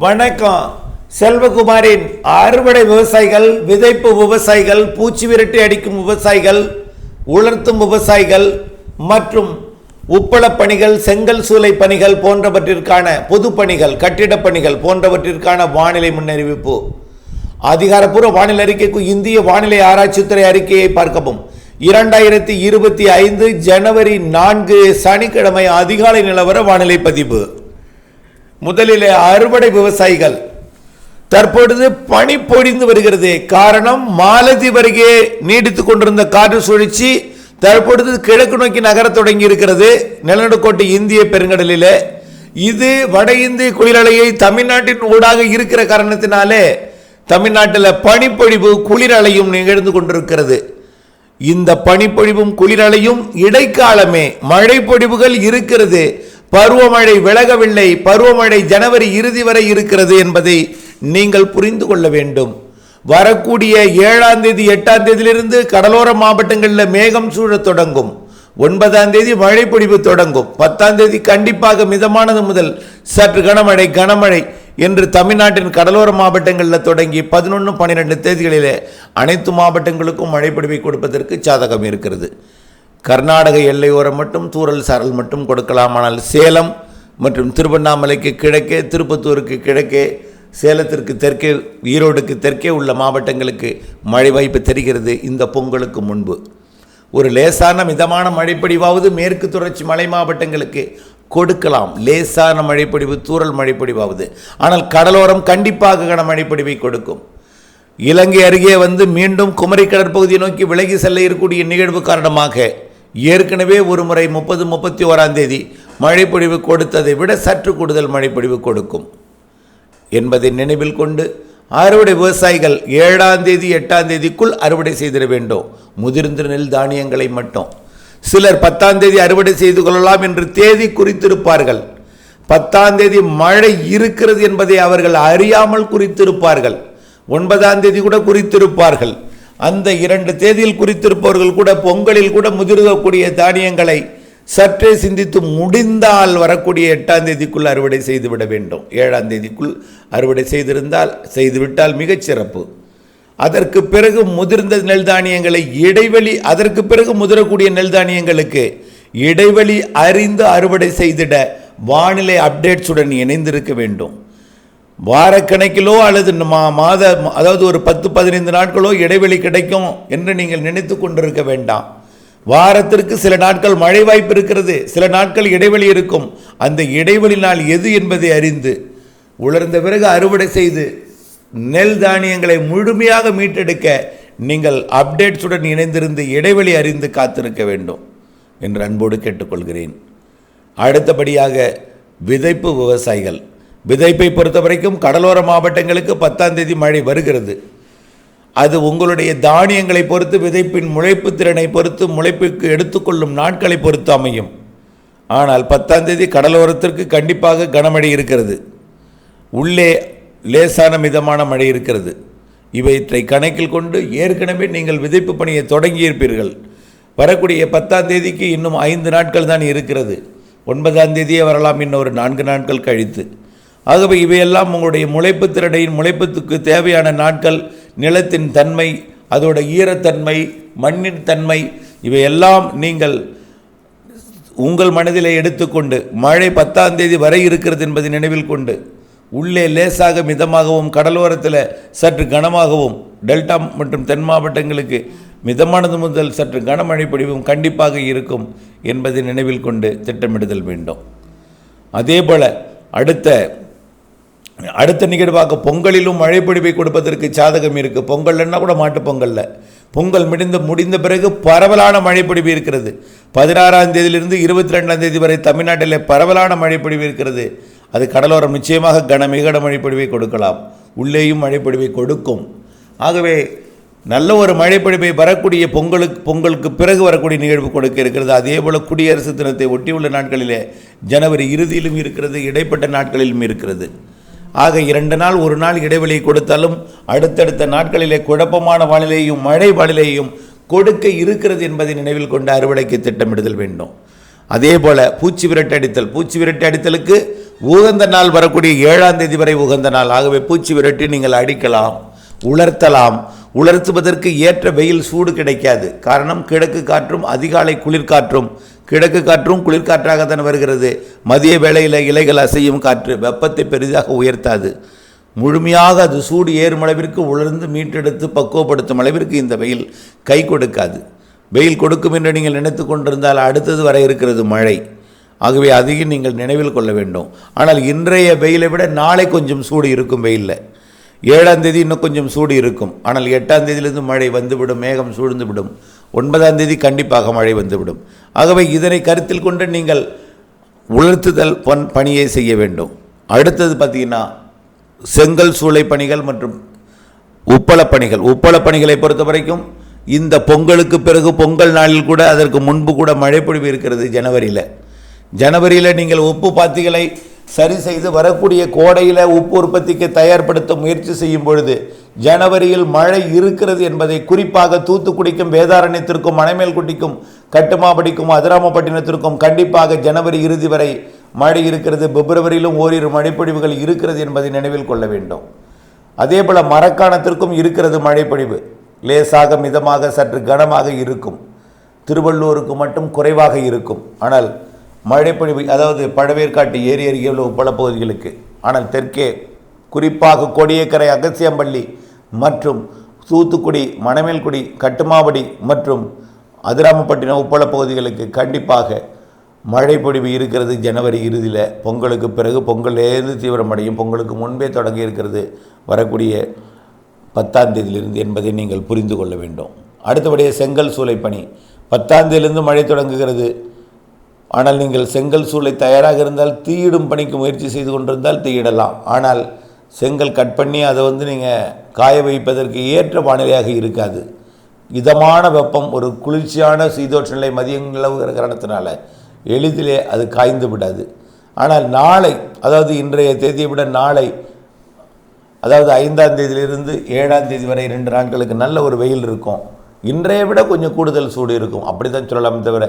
வணக்கம். செல்வகுமாரின் அறுவடை விவசாயிகள், விதைப்பு விவசாயிகள், பூச்சி விரட்டி அடிக்கும் விவசாயிகள், உலர்த்தும் விவசாயிகள் மற்றும் உப்பள பணிகள், செங்கல் சூளை பணிகள் போன்றவற்றிற்கான பொது பணிகள், கட்டிடப் பணிகள் போன்றவற்றிற்கான வானிலை முன்னறிவிப்பு. அதிகாரப்பூர்வ வானிலை அறிக்கைக்கு இந்திய வானிலை ஆராய்ச்சித்துறை அறிக்கையை பார்க்கவும். 2025 ஜனவரி 4 சனிக்கிழமை அதிகாலை நிலவர வானிலை பதிவு. முதலிலே அறுவடை விவசாயிகள். தற்பொழுது பனி பொழிந்து வருகிறது. காரணம், மாலத்தீவு அருகே நீடித்துக் கொண்டிருந்த காற்று சுழற்சி தற்பொழுது கிழக்கு நோக்கி நகர தொடங்கி இருக்கிறது. நிலநடுக்கோட்டு இந்திய பெருங்கடலிலே இது வட இந்திய குளிரலையை தமிழ்நாட்டின் ஊடாக இருக்கிற காரணத்தினாலே தமிழ்நாட்டில் பனிப்பொழிவு குளிரலையும் நிகழ்ந்து கொண்டிருக்கிறது. இந்த பனிப்பொழிவும் குளிரலையும் இடைக்காலமே. மழை பொழிவுகள் இருக்கிறது. பருவமழை விலகவில்லை. பருவமழை ஜனவரி இறுதி வரை இருக்கிறது என்பதை நீங்கள் புரிந்து கொள்ள வேண்டும். வரக்கூடிய 7ஆம் தேதி 8ஆம் தேதியிலிருந்து கடலோர மாவட்டங்களில் மேகம் சூழத் தொடங்கும். 9ஆம் தேதி மழை பொழிவு தொடங்கும். 10ஆம் தேதி கண்டிப்பாக மிதமானது முதல் சற்று கனமழை என்று தமிழ்நாட்டின் கடலோர மாவட்டங்களில் தொடங்கி 11, 12 தேதிகளிலே அனைத்து மாவட்டங்களுக்கும் மழை பொழிவை கொடுப்பதற்கு சாதகம் இருக்கிறது. கர்நாடக எல்லையோரம் மட்டும் தூறல் சாரல் மட்டும் கொடுக்கலாம். ஆனால் சேலம் மற்றும் திருவண்ணாமலைக்கு கிழக்கே, திருப்பத்தூருக்கு கிழக்கே, சேலத்திற்கு தெற்கே, ஈரோடுக்கு தெற்கே உள்ள மாவட்டங்களுக்கு மழை வாய்ப்பு தெரிகிறது. இந்த பொங்கலுக்கு முன்பு ஒரு லேசான மிதமான மழைப்பொழிவாவது மேற்கு தொடர்ச்சி மலை மாவட்டங்களுக்கு கொடுக்கலாம். லேசான மழைப்பொழிவு, தூறல் மழைப்பொழிவாவது. ஆனால் கடலோரம் கண்டிப்பாக கனமழைப்பொழிவை கொடுக்கும். இலங்கை அருகே வந்து மீண்டும் குமரி கடற்பகுதியை நோக்கி விலகி செல்ல இருக்கக்கூடிய நிகழ்வு காரணமாக ஏற்கனவே ஒரு முறை 30, 31ஆம் தேதி மழைப்பொழிவு கொடுத்ததை விட சற்று கூடுதல் மழைப்பொழிவு கொடுக்கும் என்பதை நினைவில் கொண்டு அறுவடை விவசாயிகள் 7ஆம் தேதி 8ஆம் தேதிக்குள் அறுவடை செய்திட வேண்டும். முதிர்ந்த நெல் தானியங்களை மட்டும். சிலர் 10ஆம் தேதி அறுவடை செய்து கொள்ளலாம் என்று தேதி குறித்திருப்பார்கள். 10ஆம் தேதி மழை இருக்கிறது என்பதை அவர்கள் அறியாமல் குறித்திருப்பார்கள். 9ஆம் தேதி கூட குறித்திருப்பார்கள். அந்த 2 தேதியில் குறித்திருப்பவர்கள் கூட பொங்கலில் கூட முதிர்கக்கூடிய தானியங்களை சற்றே சிந்தித்து முடிந்தால் வரக்கூடிய 8ஆம் தேதிக்குள் அறுவடை செய்துவிட வேண்டும். 7ஆம் தேதிக்குள் அறுவடை செய்துவிட்டால் மிகச் சிறப்பு. அதற்கு பிறகு முதிர்ந்த நெல் தானியங்களை இடைவெளி, அதற்கு பிறகு முதிரக்கூடிய நெல் தானியங்களுக்கு இடைவெளி அறிந்து அறுவடை செய்திட வானிலை அப்டேட்ஸுடன் இணைந்திருக்க வேண்டும். வாரக்கணக்கிலோ அல்லது அதாவது ஒரு 10-15 நாட்களோ இடைவெளி கிடைக்கும் என்று நீங்கள் நினைத்து கொண்டிருக்க வேண்டாம். வாரத்திற்கு சில நாட்கள் மழை வாய்ப்பு இருக்கிறது, சில நாட்கள் இடைவெளி இருக்கும். அந்த இடைவெளி நாள் எது என்பதை அறிந்து உலர்ந்த பிறகு அறுவடை செய்து நெல் தானியங்களை முழுமையாக மீட்டெடுக்க நீங்கள் அப்டேட்ஸுடன் இணைந்திருந்து இடைவெளி அறிந்து காத்திருக்க வேண்டும் என்று அன்போடு கேட்டுக்கொள்கிறேன். அடுத்தபடியாக விதைப்பு விவசாயிகள். விதைப்பை பொறுத்த வரைக்கும் கடலோர மாவட்டங்களுக்கு 10ஆம் தேதி மழை வருகிறது. அது உங்களுடைய தானியங்களை பொறுத்து, விதைப்பின் முளைப்பு திறனை பொறுத்து, முளைப்புக்கு எடுத்துக்கொள்ளும் நாட்களை பொறுத்து அமையும். ஆனால் 10ஆம் தேதி கடலோரத்திற்கு கண்டிப்பாக கனமழை இருக்கிறது. உள்ளே லேசான மிதமான மழை இருக்கிறது. இவற்றை கணக்கில் கொண்டு ஏற்கனவே நீங்கள் விதைப்பு பணியை தொடங்கியிருப்பீர்கள். வரக்கூடிய 10ஆம் தேதிக்கு இன்னும் 5 நாட்கள் தான் இருக்கிறது. 9ஆம் தேதியே வரலாம், இன்னொரு 4 நாட்கள் கழித்து. ஆகவே இவையெல்லாம் உங்களுடைய முளைப்பு திறனையின் முளைப்பத்துக்கு தேவையான நாட்கள், நிலத்தின் தன்மை, அதோட ஈரத்தன்மை, மண்ணின் தன்மை, இவையெல்லாம் நீங்கள் உங்கள் மனதிலே எடுத்துக்கொண்டு மழை 10ஆம் தேதி வரை இருக்கிறது என்பதை நினைவில் கொண்டு உள்ளே லேசாக மிதமாகவும், கடலோரத்தில் சற்று கனமாகவும், டெல்டா மற்றும் தென் மாவட்டங்களுக்கு மிதமானது முதல் சற்று கனமழை பொழிவும் கண்டிப்பாக இருக்கும் என்பதை நினைவில் கொண்டு திட்டமிடுதல் வேண்டும். அதே போல அடுத்த நிகழ்வாக பொங்கலிலும் மழை பொழிவை கொடுப்பதற்கு சாதகம் இருக்குது. பொங்கல்னா கூட மாட்டு பொங்கல்ல, பொங்கல் முடிந்த பிறகு பரவலான மழை பொழிவு இருக்கிறது. 16ஆம் தேதியிலிருந்து 22ஆம் தேதி வரை தமிழ்நாட்டில் பரவலான மழை பொழிவு இருக்கிறது. அது கடலோரம் நிச்சயமாக மிக மழை பொழிவை கொடுக்கலாம். உள்ளேயும் மழை பொழிவை கொடுக்கும். ஆகவே நல்ல ஒரு மழை பொழிவை வரக்கூடிய பொங்கலுக்கு பிறகு வரக்கூடிய நிகழ்வு கொடுக்க இருக்கிறது. அதே போல் குடியரசு தினத்தை ஒட்டியுள்ள நாட்களிலே ஜனவரி இறுதியிலும் இருக்கிறது, இடைப்பட்ட நாட்களிலும் இருக்கிறது. ஆக 2 நாள் 1 நாள் இடைவெளியை கொடுத்தாலும் அடுத்தடுத்த நாட்களிலே குழப்பமான வானிலையும் மழை வானிலையும் கொடுக்க இருக்கிறது என்பதை நினைவில் கொண்டு அறுவடைக்கு திட்டமிடுதல் வேண்டும். அதே போல் பூச்சி விரட்டி அடித்தலுக்கு உகந்த நாள் வரக்கூடிய 7ஆம் தேதி வரை உகந்த நாள். ஆகவே பூச்சி விரட்டி நீங்கள் அடிக்கலாம், உலர்த்தலாம். உலர்த்துவதற்கு ஏற்ற வெயில் சூடு கிடைக்காது. காரணம், கிழக்கு காற்றும் அதிகாலை குளிர்காற்றும், கிழக்கு காற்றும் குளிர்காற்றாகத்தான் வருகிறது. மதிய வேளையில் இலைகள் அசையும் காற்று வெப்பத்தை பெரிதாக உயர்த்தாது. முழுமையாக அது சூடு ஏறும் அளவிற்கு உலர்ந்து மீட்டெடுத்து பக்குவப்படுத்தும் அளவிற்கு இந்த வெயில் கை கொடுக்காது. வெயில் கொடுக்கும் என்று நீங்கள் நினைத்து கொண்டிருந்தால் அடுத்தது வர இருக்கிறது மழை. ஆகவே அதையும் நீங்கள் நினைவில் கொள்ள வேண்டும். ஆனால் இன்றைய வெயிலை விட நாளை கொஞ்சம் சூடு இருக்கும். வெயிலில் 7ஆம் தேதி இன்னும் கொஞ்சம் சூடு இருக்கும். ஆனால் 8ஆம் தேதியிலிருந்து மழை வந்துவிடும், மேகம் சூழ்ந்து விடும். 9ஆம் தேதி கண்டிப்பாக மழை வந்துவிடும். ஆகவே இதனை கருத்தில் கொண்டு நீங்கள் உலர்த்துதல் பணியை செய்ய வேண்டும். அடுத்தது பார்த்திங்கன்னா செங்கல் சூளை பணிகள் மற்றும் உப்பளப் பணிகள். உப்பளப் பணிகளை பொறுத்த வரைக்கும் இந்த பொங்கலுக்கு பிறகு, பொங்கல் நாளில் கூட, அதற்கு முன்பு கூட மழை பொழிவு இருக்கிறது. ஜனவரியில் நீங்கள் உப்பு பாத்திகளை சரி செய்து வரக்கூடிய கோடையில் உப்பு உற்பத்திக்கு தயார்படுத்த முயற்சி செய்யும் பொழுது ஜனவரியில் மழை இருக்கிறது என்பதை குறிப்பாக தூத்துக்குடிக்கும், வேதாரண்யத்திற்கும், மணமேல்குட்டிக்கும், கட்டுமாபடிக்கும், அதிராமப்பட்டினத்திற்கும் கண்டிப்பாக ஜனவரி இறுதி வரை மழை இருக்கிறது. பிப்ரவரியிலும் ஓரிரு மழைப்பொழிவுகள் இருக்கிறது என்பதை நினைவில் கொள்ள வேண்டும். அதே போல் மரக்காணத்திற்கும் இருக்கிறது மழைப்பொழிவு. லேசாக, மிதமாக, சற்று கனமாக இருக்கும். திருவள்ளூருக்கு மட்டும் குறைவாக இருக்கும். ஆனால் மழைப்பொழிவு, அதாவது பழவேற்காட்டு ஏரி அருகே உள்ள பல பகுதிகளுக்கு. ஆனால் தெற்கே குறிப்பாக கோடியக்கரை, அகசியம்பள்ளி மற்றும் தூத்துக்குடி, மணமேல்குடி, கட்டுமாவடி மற்றும் அதிராமப்பட்டினம் உப்பள பகுதிகளுக்கு கண்டிப்பாக மழைப்பொழிவு இருக்கிறது. ஜனவரி இறுதியில் பொங்கலுக்கு பிறகு, பொங்கலேருந்து தீவிரமடையும். பொங்கலுக்கு முன்பே தொடங்கி இருக்கிறது வரக்கூடிய 10ஆம் தேதியிலிருந்து என்பதை நீங்கள் புரிந்து கொள்ள வேண்டும். அடுத்தபடியாக செங்கல் சூளை பணி 10ஆம் தேதியிலிருந்து மழை தொடங்குகிறது. ஆனால் நீங்கள் செங்கல் சூளை தயாராக இருந்தால், தீயிடும் பணிக்கு முயற்சி செய்து கொண்டிருந்தால் தீயிடலாம். ஆனால் செங்கல் கட் பண்ணி அதை நீங்கள் காய வைப்பதற்கு ஏற்ற வானிலையாக இருக்காது. இதமான வெப்பம், ஒரு குளிர்ச்சியான சீதோஷ்ண நிலை மதியம் நிலவுகிற காரணத்தினால எளிதிலே அது காய்ந்து விடாது. ஆனால் நாளை, அதாவது இன்றைய தேதியை விட நாளை, அதாவது 5ஆம் தேதியிலிருந்து 7ஆம் தேதி வரை 2 நாட்களுக்கு நல்ல ஒரு வெயில் இருக்கும். இன்றைய விட கொஞ்சம் கூடுதல் சூடு இருக்கும். அப்படி தான் சொல்லலாம். தவிர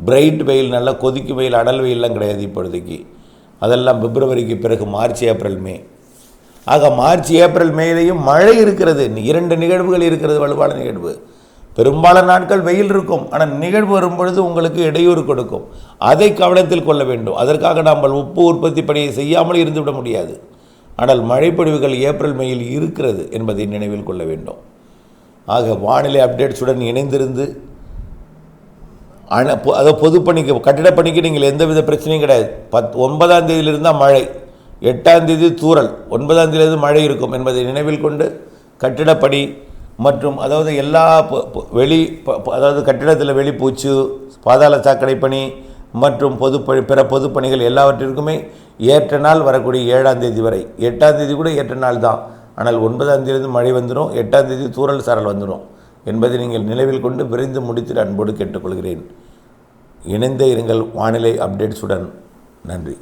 பிரைட் வெயில், நல்ல கொதிக்கும் வெயில், அடல் வெயிலெலாம் கிடையாது இப்பொழுதைக்கு. அதெல்லாம் பிப்ரவரிக்கு பிறகு மார்ச், ஏப்ரல், மே. ஆக மார்ச், ஏப்ரல், மேலேயும் மழை இருக்கிறது. 2 நிகழ்வுகள் இருக்கிறது, வலுவான நிகழ்வு. பெரும்பாலான நாட்கள் வெயில் இருக்கும். ஆனால் நிகழ்வு வரும்பொழுது உங்களுக்கு இடையூறு கொடுக்கும். அதை கவனத்தில் கொள்ள வேண்டும். அதற்காக நாம் உப்பு உற்பத்தி பணியை செய்யாமல் இருந்துவிட முடியாது. ஆனால் மழைப்பொழிவுகள் ஏப்ரல், மேயில் இருக்கிறது என்பதை நினைவில் கொள்ள வேண்டும். ஆக வானிலை அப்டேட்ஸுடன் இணைந்திருந்து, அதாவது பொதுப்பணிக்கு, கட்டிடப்பணிக்கு நீங்கள் எந்தவித பிரச்சனையும் கிடையாது. 9ஆம் தேதியிலிருந்தால் மழை, 8ஆம் தேதி தூறல், 9ஆம் தேதியிலிருந்து மழை இருக்கும் என்பதை நினைவில் கொண்டு கட்டிடப்பணி மற்றும் அதாவது எல்லா அதாவது கட்டிடத்தில் வெளிப்பூச்சு, பாதாள சாக்கடை பணி மற்றும் பிற பொதுப்பணிகள் எல்லாவற்றிற்குமே ஏற்ற நாள் வரக்கூடிய 7ஆம் தேதி வரை. 8ஆம் தேதி கூட ஏற்ற நாள் தான். ஆனால் 9ஆம் தேதி மழை வந்துடும், 8ஆம் தேதி தூறல் சாரல் வந்துடும் என்பதை நீங்கள் நினைவில் கொண்டு விரைந்து முடித்து அன்போடு கேட்டுக்கொள்கிறேன். இணைந்தே இருங்கள் வானிலை அப்டேட்ஸுடன். நன்றி.